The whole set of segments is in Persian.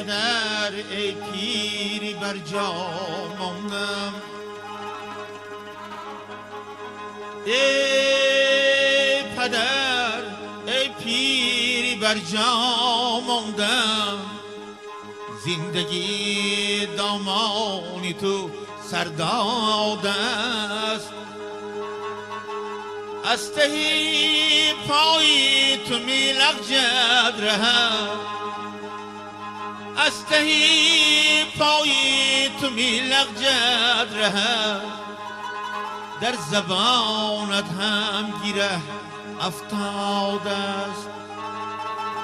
پدر ای پیری بر جا ماندم، ای پدر ای پیری بر جا ماندم، زندگی دامانی تو سرداد است، از تهی پای تو می لغزد رهم، از تهی پای تو می لغزد رهم، در زبانت هم گیره افتاده است،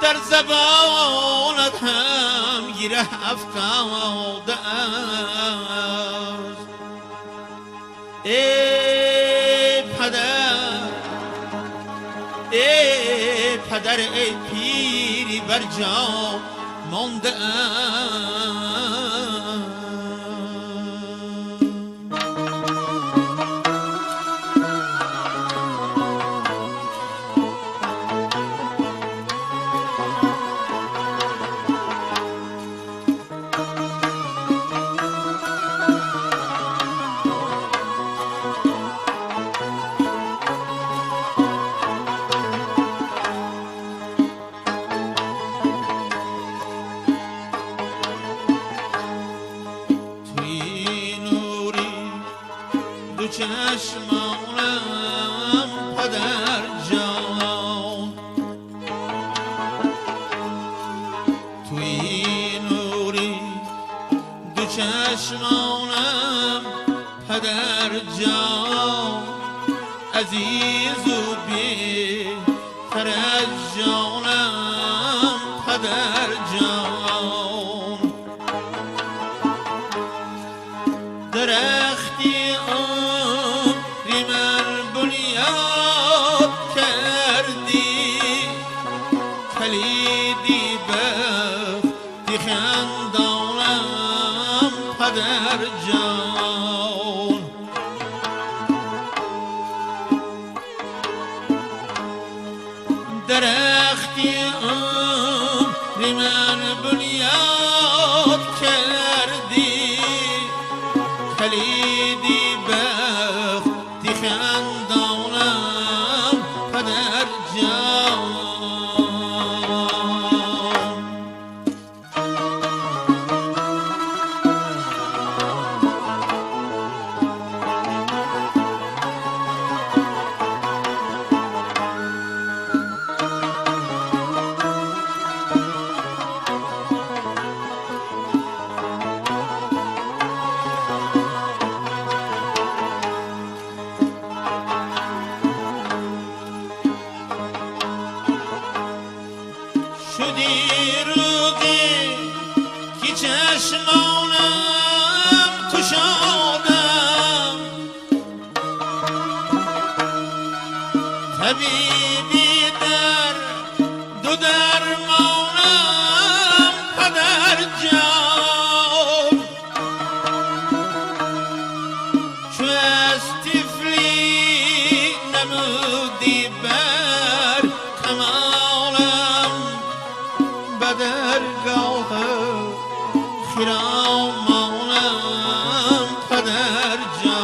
در زبانت هم گیره افتاده است. ای پدر ای پدر ای پیری بر جا مانده چشمانم پدر جان، توی نوری دو چشمانم پدر جان، عزیز و بهتر از جانم پدر جان، درختی کلیدی بختی خندانم پدر جان، درختی عمر من بنیاد کردی، کلیدی بختی خندانم پدر جان. شدی روغی که چشمانم کشادم، طبیبی در دو درمانم پدر جان، چو از طفلی نمودی بر کمالم، بدرگاه خیرامانم پدر جان.